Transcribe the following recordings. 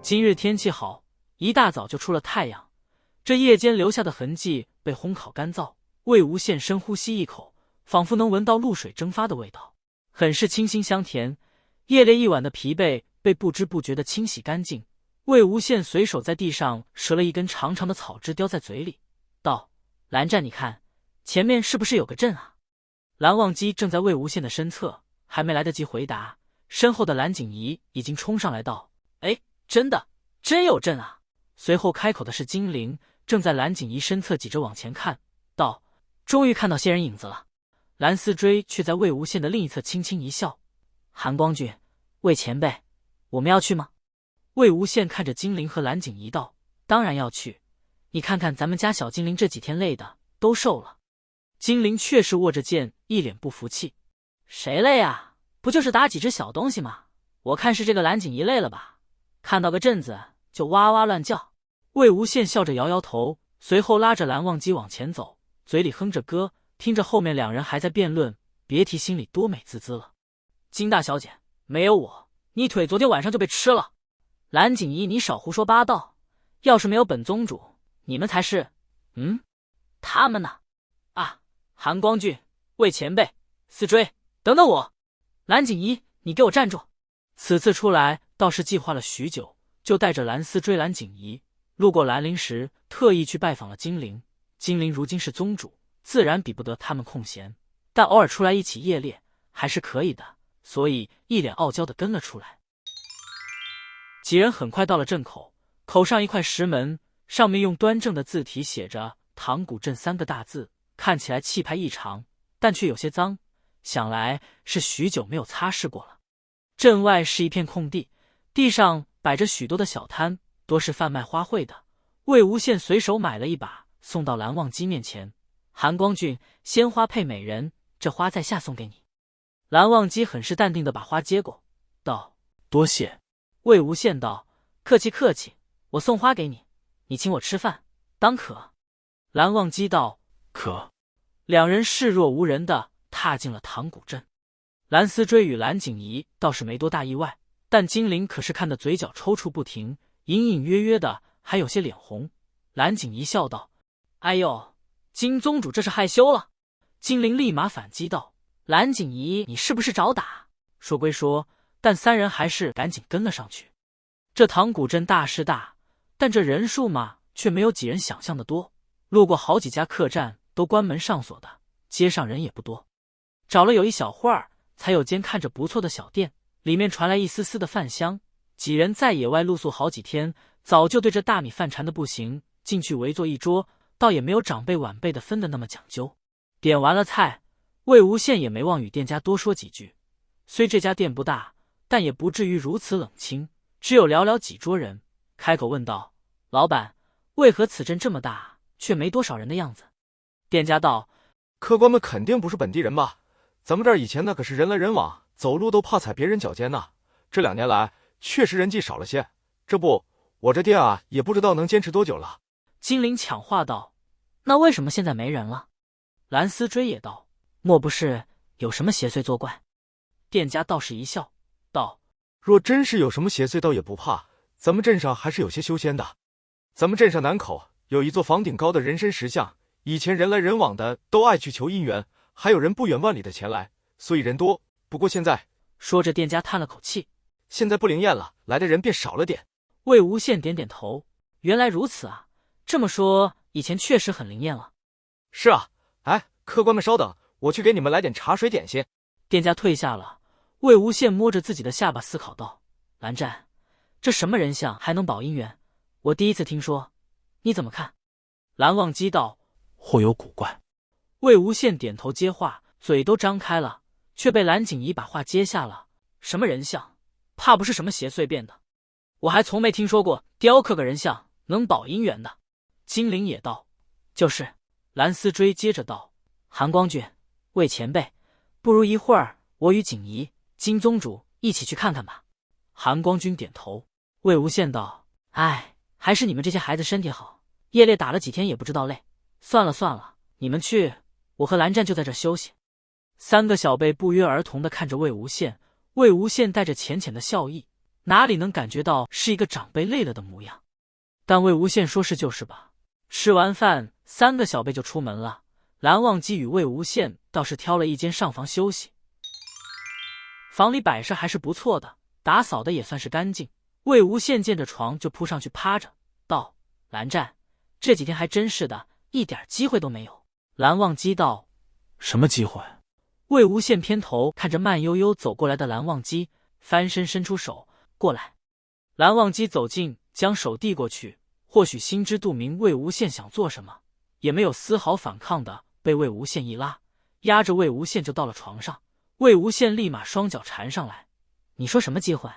今日天气好，一大早就出了太阳，这夜间留下的痕迹被烘烤干燥。魏无羡深呼吸一口，仿佛能闻到露水蒸发的味道，很是清新香甜。夜练一晚的疲惫被不知不觉地清洗干净。魏无羡随手在地上折了一根长长的草枝，叼在嘴里，道：“蓝湛，你看，前面是不是有个阵啊？”蓝忘机正在魏无羡的身侧，还没来得及回答，身后的蓝景仪已经冲上来道：“哎，真的，真有阵啊！”随后开口的是金陵，正在蓝景仪身侧挤着往前看，道：“终于看到些人影子了。”蓝思追却在魏无羡的另一侧轻轻一笑：“韩光俊，魏前辈，我们要去吗？”魏无羡看着金陵和蓝景仪道：“当然要去，你看看咱们家小精灵这几天累的都瘦了。”金陵确实握着剑，一脸不服气：“谁累啊？不就是打几只小东西吗？我看是这个蓝景仪累了吧，看到个阵子就哇哇乱叫。”魏无羡笑着摇摇头，随后拉着蓝忘机往前走，嘴里哼着歌，听着后面两人还在辩论，别提心里多美滋滋了。“金大小姐，没有我，你腿昨天晚上就被吃了。”“蓝景仪，你少胡说八道，要是没有本宗主，你们才是……他们呢？啊，韩光俊，魏前辈，思追，等等我！”“蓝景仪，你给我站住！”此次出来倒是计划了许久，就带着蓝思追、蓝景仪路过兰陵时，特意去拜访了金陵。金陵如今是宗主，自然比不得他们空闲，但偶尔出来一起夜猎还是可以的，所以一脸傲娇的跟了出来。几人很快到了镇口，口上一块石门，上面用端正的字体写着“唐古镇”3个大字，看起来气派异常，但却有些脏，想来是许久没有擦拭过了。镇外是一片空地，地上摆着许多的小摊，多是贩卖花卉的。魏无羡随手买了一把，送到蓝忘机面前：“韩光俊，鲜花配美人，这花在下送给你。”蓝忘机很是淡定的把花接过，道：“多谢。”魏无羡道：“客气客气，我送花给你，你请我吃饭，当可？”蓝忘机道：“可。”两人视若无人的踏进了唐古镇。蓝思追与蓝景仪倒是没多大意外，但金陵可是看得嘴角抽搐不停，隐隐约约的还有些脸红。蓝景仪笑道：“哎呦，金宗主这是害羞了。”金陵立马反击道：“蓝景仪，你是不是找打？”说归说，但三人还是赶紧跟了上去。这唐古镇大是大，但这人数嘛，却没有几人想象的多。路过好几家客栈都关门上锁的，街上人也不多。找了有一小会儿，才有间看着不错的小店，里面传来一丝丝的饭香。几人在野外露宿好几天，早就对这大米饭馋的不行，进去围坐一桌，倒也没有长辈晚辈的分的那么讲究。点完了菜，魏无羡也没忘与店家多说几句。虽这家店不大，但也不至于如此冷清，只有寥寥几桌人。开口问道：“老板，为何此镇这么大，却没多少人的样子？”店家道：“客官们肯定不是本地人吧？咱们这儿以前那可是人来人往，走路都怕踩别人脚尖呢。这2年来，确实人迹少了些。这不，我这店啊，也不知道能坚持多久了。”金陵抢话道：“那为什么现在没人了？”蓝思追也道：“莫不是有什么邪祟作怪？”店家倒是一笑，道：“若真是有什么邪祟，倒也不怕。咱们镇上还是有些修仙的。咱们镇上南口有一座房顶高的人身石像，以前人来人往的都爱去求姻缘，还有人不远万里的前来，所以人多。不过现在……”说着，店家叹了口气：“现在不灵验了，来的人便少了点。”魏无羡点点头：“原来如此啊，这么说，以前确实很灵验了。”“是啊，哎，客官们稍等，我去给你们来点茶水点心。”店家退下了。魏无羡摸着自己的下巴思考道：“蓝湛，这什么人像还能保姻缘？我第一次听说，你怎么看？”蓝忘机道：“或有古怪。”魏无羡点头接话，嘴都张开了，却被蓝景仪把话接下了：“什么人像？怕不是什么邪祟变的？我还从没听说过雕刻个人像能保姻缘的。”金陵也道：“就是。”蓝思追接着道：“韩光俊，魏前辈，不如一会儿我与景仪、金宗主一起去看看吧。”韩光君点头。魏无羡道：“哎，还是你们这些孩子身体好，夜猎打了几天也不知道累。算了算了，你们去，我和蓝湛就在这休息。”3个小辈不约而同地看着魏无羡。魏无羡带着浅浅的笑意哪里能感觉到是一个长辈累了的模样。但魏无羡说是就是吧。吃完饭，3个小辈就出门了。蓝忘机与魏无羡倒是挑了一间上房休息。房里摆设还是不错的，打扫的也算是干净。魏无羡见着床就扑上去趴着，道：“蓝湛，这几天还真是的，一点机会都没有。”蓝忘机道：“什么机会？”魏无羡偏头看着慢悠悠走过来的蓝忘机，翻身伸出手过来。蓝忘机走近，将手递过去，或许心知肚明魏无羡想做什么，也没有丝毫反抗的，被魏无羡一拉，压着魏无羡就到了床上。魏无羡立马双脚缠上来：“你说什么机会？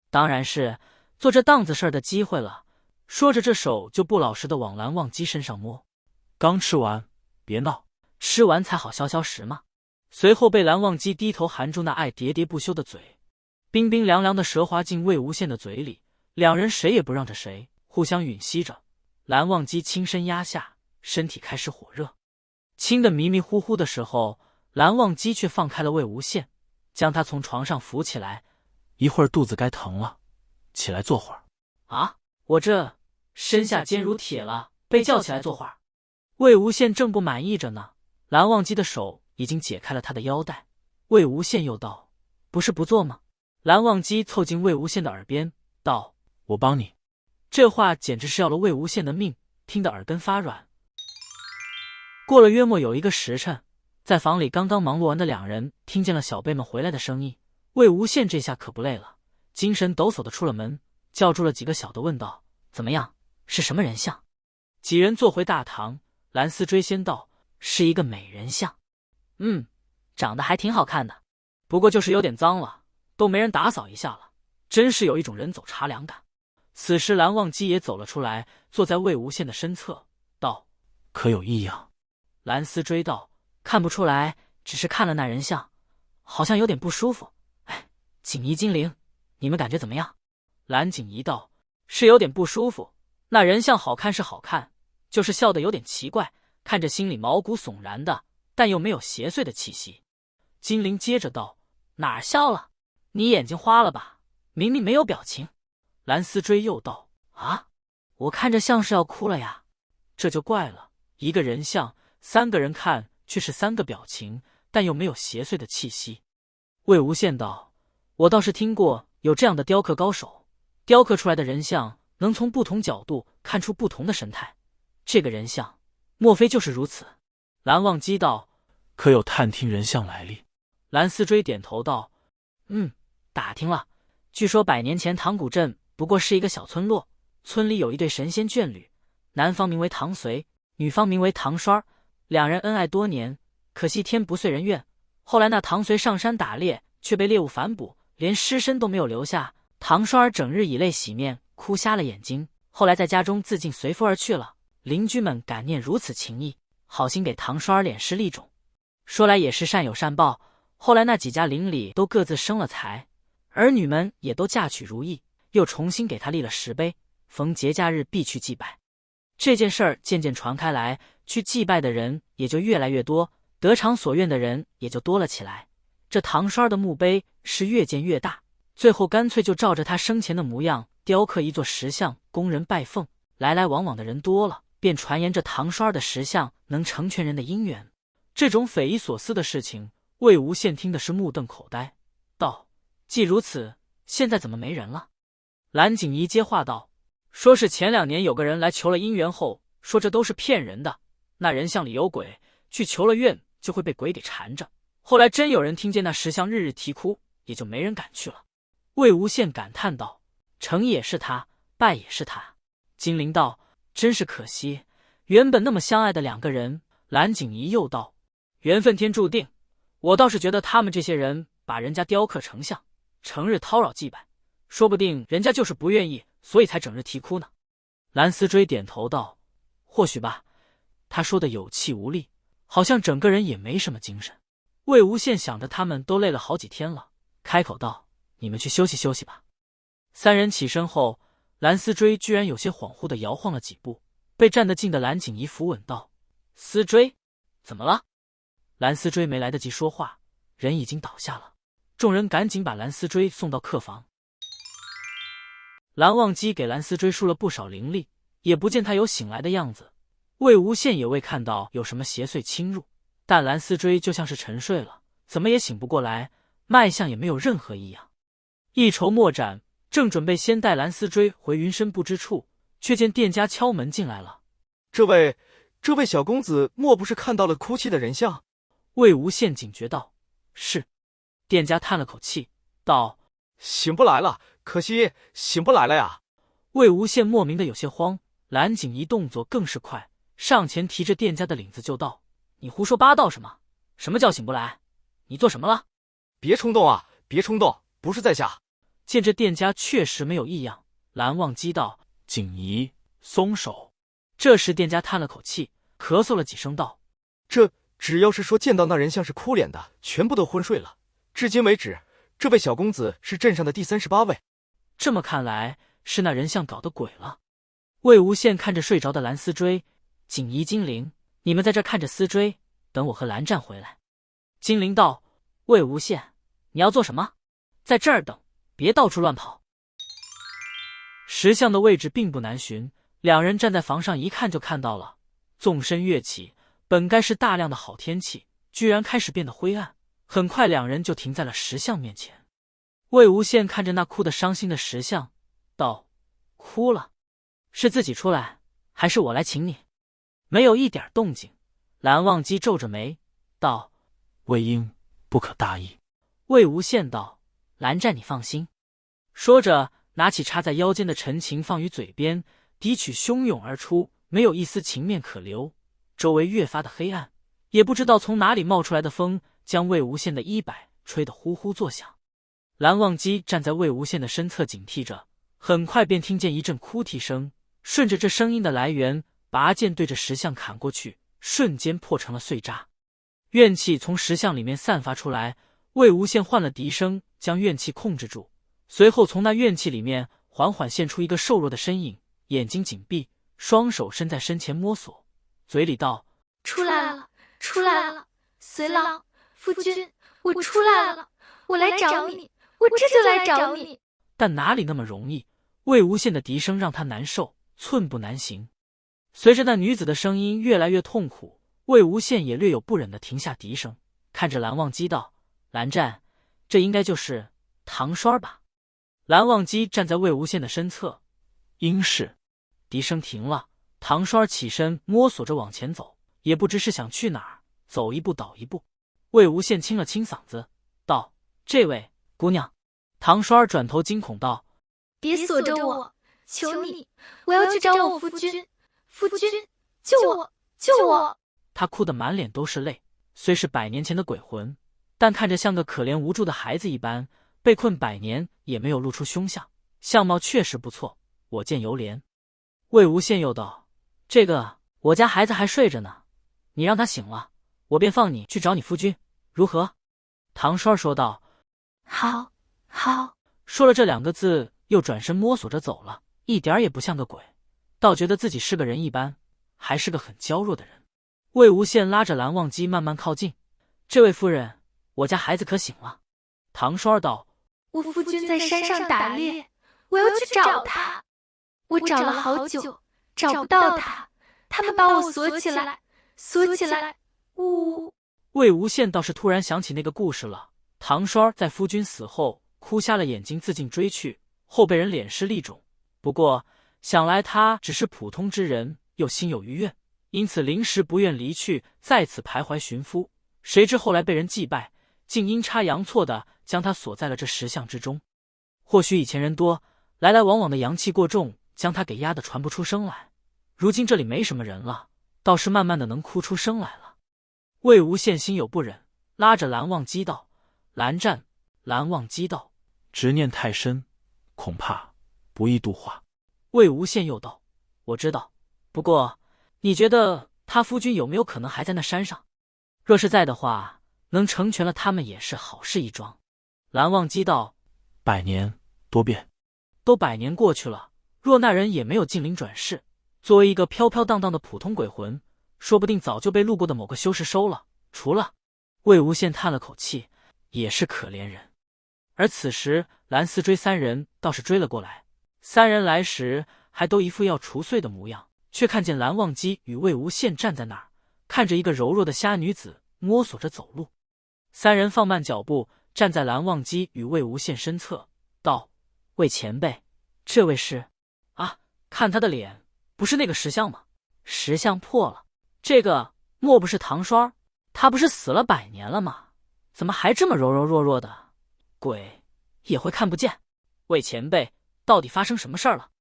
当然是做这档子事儿的机会了。”说着这手就不老实的往蓝忘机身上摸。刚吃完，别闹，吃完才好消消食嘛。随后被蓝忘机低头含住那爱喋喋不休的嘴，冰冰凉凉的舌滑进魏无羡的嘴里，两人谁也不让着谁，互相吮吸着。蓝忘机轻身压下，身体开始火热，亲得迷迷糊糊的时候，蓝忘机却放开了魏无羡，将他从床上扶起来：“一会儿肚子该疼了，起来坐会儿。”啊，我这身下坚如铁了，被叫起来坐会儿。魏无羡正不满意着呢，蓝忘机的手已经解开了他的腰带。魏无羡又道：“不是不做吗？”蓝忘机凑近魏无羡的耳边道：“我帮你。”这话简直是要了魏无羡的命，听得耳根发软。过了约莫有1个时辰，在房里刚刚忙碌完的两人听见了小辈们回来的声音。魏无羡这下可不累了，精神抖擞的出了门，叫住了几个小的问道：“怎么样？是什么人像？”几人坐回大堂，蓝思追先道：“是一个美人像。长得还挺好看的，不过就是有点脏了，都没人打扫一下了，真是有一种人走茶凉感。”此时蓝忘机也走了出来，坐在魏无羡的身侧，道：“可有异样？”蓝思追道：“看不出来，只是看了那人像，好像有点不舒服。哎，锦衣金陵，你们感觉怎么样？”蓝锦衣道：“是有点不舒服，那人像好看是好看，就是笑得有点奇怪，看着心里毛骨悚然的，但又没有邪祟的气息。”金陵接着道：“哪儿笑了？你眼睛花了吧？明明没有表情。”蓝思追又道：“啊，我看着像是要哭了呀。”这就怪了，一个人像，3个人看却是3个表情，但又没有邪祟的气息。魏无羡道：“我倒是听过有这样的雕刻高手，雕刻出来的人像能从不同角度看出不同的神态，这个人像莫非就是如此？”蓝忘机道：“可有探听人像来历？”蓝思追点头道：“打听了，据说100年前唐古镇不过是一个小村落，村里有一对神仙眷侣，男方名为唐随，女方名为唐栓，两人恩爱多年，可惜天不遂人愿。后来那唐随上山打猎，却被猎物反捕，连尸身都没有留下。唐栓整日以泪洗面，哭瞎了眼睛，后来在家中自尽随夫而去了。邻居们感念如此情谊，好心给唐栓敛尸立冢。说来也是善有善报，后来那几家邻里都各自生了财，儿女们也都嫁娶如意，又重新给他立了石碑，逢节假日必去祭拜。这件事儿渐渐传开来，去祭拜的人也就越来越多，得偿所愿的人也就多了起来。这唐栓的墓碑是越建越大，最后干脆就照着他生前的模样雕刻一座石像供人拜奉。来来往往的人多了，便传言这唐栓的石像能成全人的姻缘。这种匪夷所思的事情，魏无羡听的是目瞪口呆，道：“既如此，现在怎么没人了？”蓝锦衣接话道：“说是前2年有个人来求了姻缘后，说这都是骗人的，那人像里有鬼，去求了愿就会被鬼给缠着。后来真有人听见那石像日日啼哭，也就没人敢去了。”魏无羡感叹道：“成也是他，败也是他。”金陵道：“真是可惜，原本那么相爱的2个人。”蓝锦衣又道：“缘分天注定，我倒是觉得他们这些人把人家雕刻成像，成日叨扰祭拜，说不定人家就是不愿意，所以才整日啼哭呢。”蓝思追点头道：“或许吧。”他说的有气无力，好像整个人也没什么精神。魏无羡想着他们都累了好几天了，开口道：“你们去休息休息吧。”3人起身后，蓝思追居然有些恍惚地摇晃了几步，被站得近的蓝锦衣扶稳道：“思追，怎么了？”蓝思追没来得及说话，人已经倒下了。众人赶紧把蓝思追送到客房。蓝忘机给蓝思追输了不少灵力，也不见他有醒来的样子。魏无羡也未看到有什么邪祟侵入，但蓝思追就像是沉睡了，怎么也醒不过来，脉象也没有任何异样。一筹莫展，正准备先带蓝思追回云深不知处，却见店家敲门进来了。这位小公子莫不是看到了哭泣的人像？魏无羡警觉道：“是。”店家叹了口气道：“醒不来了，可惜醒不来了呀。”魏无羡莫名的有些慌，蓝景怡动作更是快，上前提着店家的领子就道：“你胡说八道什么？什么叫醒不来？你做什么了？”“别冲动啊，别冲动，不是在下。”见这店家确实没有异样，蓝忘机道：“景怡，松手。”这时店家叹了口气，咳嗽了几声道：“这只要是说见到那人像是哭脸的，全部都昏睡了。至今为止，这位小公子是镇上的第38位。这么看来，是那人像搞的鬼了。”魏无羡看着睡着的蓝思追，景怡、金陵，你们在这看着思追，等我和蓝湛回来。金陵道：“魏无羡，你要做什么？在这儿等，别到处乱跑。”石像的位置并不难寻，两人站在房上一看就看到了。纵身跃起，本该是大亮的好天气，居然开始变得灰暗。很快两人就停在了石像面前。魏无羡看着那哭得伤心的石像，道：“哭了？是自己出来，还是我来请你？”没有一点动静。蓝忘机皱着眉道：“魏婴不可大意。”魏无羡道：“蓝湛你放心。”说着拿起插在腰间的陈情放于嘴边，笛曲汹涌而出，没有一丝情面可留。周围越发的黑暗，也不知道从哪里冒出来的风将魏无羡的衣摆吹得呼呼作响。蓝忘机站在魏无羡的身侧警惕着，很快便听见一阵哭啼声，顺着这声音的来源，拔剑对着石像砍过去，瞬间破成了碎渣。怨气从石像里面散发出来，魏无羡换了笛声将怨气控制住，随后从那怨气里面缓缓现出一个瘦弱的身影，眼睛紧闭，双手伸在身前摸索，嘴里道：“出来了，出来了，随郎夫君，我出来了，我来找你，我这就来找你。”但哪里那么容易？魏无羡的笛声让他难受，寸步难行。随着那女子的声音越来越痛苦，魏无羡也略有不忍地停下笛声，看着蓝忘机道：“蓝湛，这应该就是唐栓吧？”蓝忘机站在魏无羡的身侧：“应是。”笛声停了，唐栓起身摸索着往前走，也不知是想去哪儿，走一步倒一步。魏无羡清了清嗓子道：“这位姑娘。”唐栓转头惊恐道：“别锁着我，求你，我要去找我夫君，夫君，救我，救我！”他哭得满脸都是泪，虽是100年前的鬼魂，但看着像个可怜无助的孩子一般，被困100年也没有露出凶相，相貌确实不错，我见犹怜。魏无羡又道：“这个我家孩子还睡着呢，你让他醒了，我便放你去找你夫君，如何？”唐栓说道：“好，好。”说了这2个字，又转身摸索着走了，一点也不像个鬼，倒觉得自己是个人一般，还是个很娇弱的人。魏无羡拉着蓝忘机慢慢靠近：“这位夫人，我家孩子可醒了？”唐栓道：“我夫君在山上打猎，我要去找他。我找了好久，找不到他，他们把我锁起来，锁起来。呜。”魏无羡倒是突然想起那个故事了。唐栓在夫君死后哭瞎了眼睛自尽追去，后被人敛尸利种。不过想来他只是普通之人，又心有余怨，因此临时不愿离去，在此徘徊寻夫。谁知后来被人祭拜，竟阴差阳错的将他锁在了这石像之中。或许以前人多，来来往往的阳气过重，将他给压得传不出声来。如今这里没什么人了，倒是慢慢的能哭出声来了。魏无羡心有不忍，拉着蓝忘机道：“蓝湛。”蓝忘机道：“执念太深，恐怕不易度化。”魏无羡又道：“我知道，不过你觉得他夫君有没有可能还在那山上？若是在的话，能成全了他们也是好事一桩。”蓝忘机道：“100年多变，都100年过去了，若那人也没有进灵转世，作为一个飘飘荡荡的普通鬼魂，说不定早就被路过的某个修士收了。除了……”魏无羡叹了口气，也是可怜人。而此时蓝思追3人倒是追了过来，三人来时还都一副要除祟的模样，却看见蓝忘机与魏无羡站在那儿，看着一个柔弱的瞎女子摸索着走路。三人放慢脚步，站在蓝忘机与魏无羡身侧，道：“魏前辈，这位是？啊，看他的脸，不是那个石像吗？石像破了，这个莫不是唐双？他不是死了100年了吗？怎么还这么柔柔弱弱的？鬼也会看不见。魏前辈，到底发生什么事儿了？”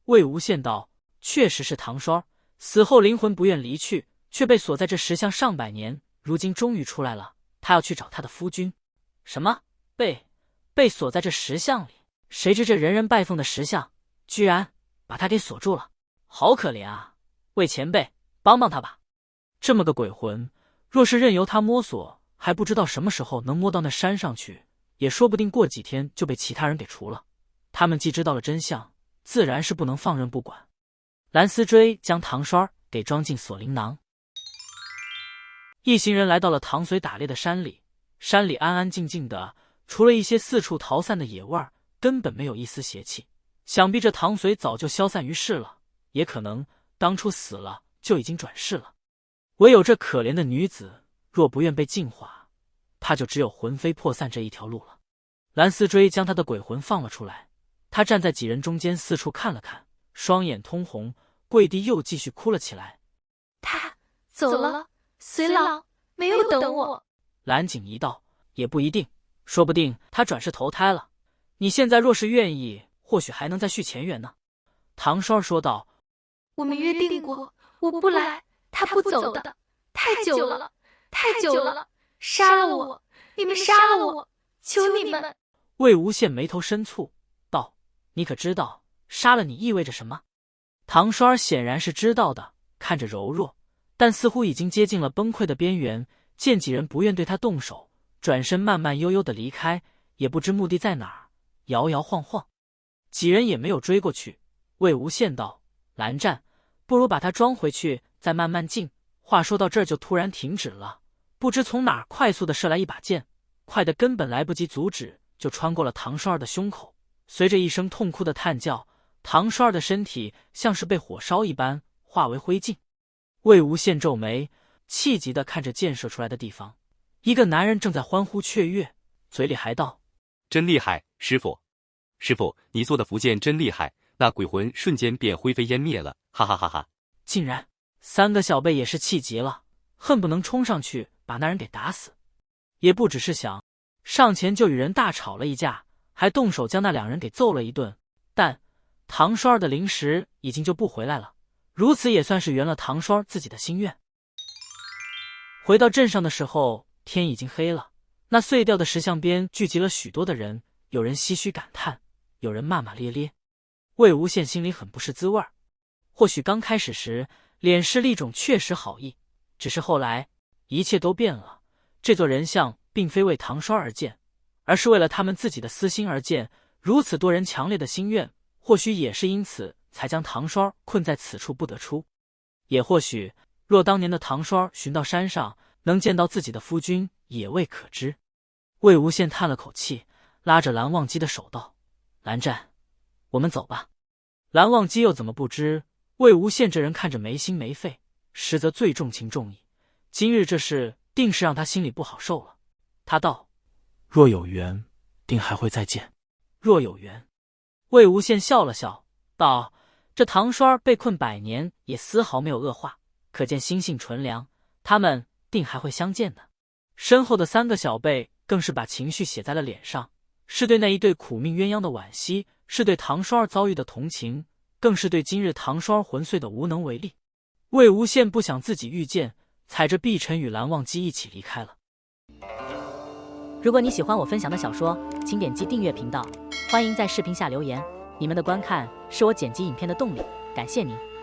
魏无羡道：“确实是唐双，死后灵魂不愿离去，却被锁在这石像上百年，如今终于出来了。他要去找他的夫君。”什么？被锁在这石像里？谁知这人人拜奉的石像，居然把他给锁住了，好可怜啊！魏前辈，帮帮他吧。这么个鬼魂，若是任由他摸索，还不知道什么时候能摸到那山上去，也说不定过几天就被其他人给除了。他们既知道了真相，自然是不能放任不管。蓝思追将唐双给装进锁灵囊。一行人来到了唐随打猎的山里，山里安安静静的，除了一些四处逃散的野味儿，根本没有一丝邪气。想必这唐随早就消散于世了，也可能当初死了就已经转世了。唯有这可怜的女子，若不愿被净化，怕就只有魂飞魄散这一条路了。蓝思追将他的鬼魂放了出来，他站在几人中间四处看了看，双眼通红，跪地又继续哭了起来。他走了，随老没有等我。蓝景怡道：“也不一定，说不定他转世投胎了。你现在若是愿意，或许还能再续前缘呢。”唐双说道：“我们约定过，我不来，他不走的。太久了，太久了！杀了我！你们杀了我！求你们！”魏无羡眉头深蹙，道：“你可知道杀了你意味着什么？”唐双显然是知道的，看着柔弱，但似乎已经接近了崩溃的边缘。见几人不愿对他动手，转身慢慢悠悠的离开，也不知目的在哪儿，摇摇晃晃。几人也没有追过去。魏无羡道：“蓝湛，不如把他装回去，再慢慢进。”话说到这儿就突然停止了，不知从哪儿快速的射来一把剑，快得根本来不及阻止，就穿过了唐双儿的胸口。随着一声痛哭的叹叫，唐双儿的身体像是被火烧一般化为灰烬。魏无羡皱眉，气急地看着箭射出来的地方，一个男人正在欢呼雀跃，嘴里还道：“真厉害，师傅！师傅，你做的符剑真厉害，那鬼魂瞬间便灰飞烟灭了，哈哈哈哈！”竟然三个小辈也是气急了，恨不能冲上去把那人给打死，也不只是想上前就与人大吵了一架，还动手将那两人给揍了一顿。但唐双儿的灵石已经就不回来了，如此也算是圆了唐双儿自己的心愿。回到镇上的时候，天已经黑了。那碎掉的石像边聚集了许多的人，有人唏嘘感叹，有人骂骂咧咧。魏无羡心里很不是滋味儿。或许刚开始时脸是厉种确实好意，只是后来一切都变了。这座人像并非为唐双而建，而是为了他们自己的私心而建。如此多人强烈的心愿，或许也是因此才将唐双困在此处不得出。也或许若当年的唐双寻到山上，能见到自己的夫君，也未可知。魏无羡叹了口气，拉着蓝忘机的手道：“蓝湛，我们走吧。”蓝忘机又怎么不知魏无羡这人看着没心没肺，实则最重情重义。今日这事定是让他心里不好受了。他道：“若有缘，定还会再见。”若有缘。魏无羡笑了笑，道：“这唐双被困100年，也丝毫没有恶化，可见心性纯良，他们定还会相见的。”身后的三个小辈更是把情绪写在了脸上，是对那一对苦命鸳鸯的惋惜，是对唐双儿遭遇的同情，更是对今日唐双儿魂碎的无能为力。魏无羡不想自己遇见，踩着碧晨与蓝忘机一起离开了。如果你喜欢我分享的小说，请点击订阅频道，欢迎在视频下留言，你们的观看是我剪辑影片的动力，感谢您。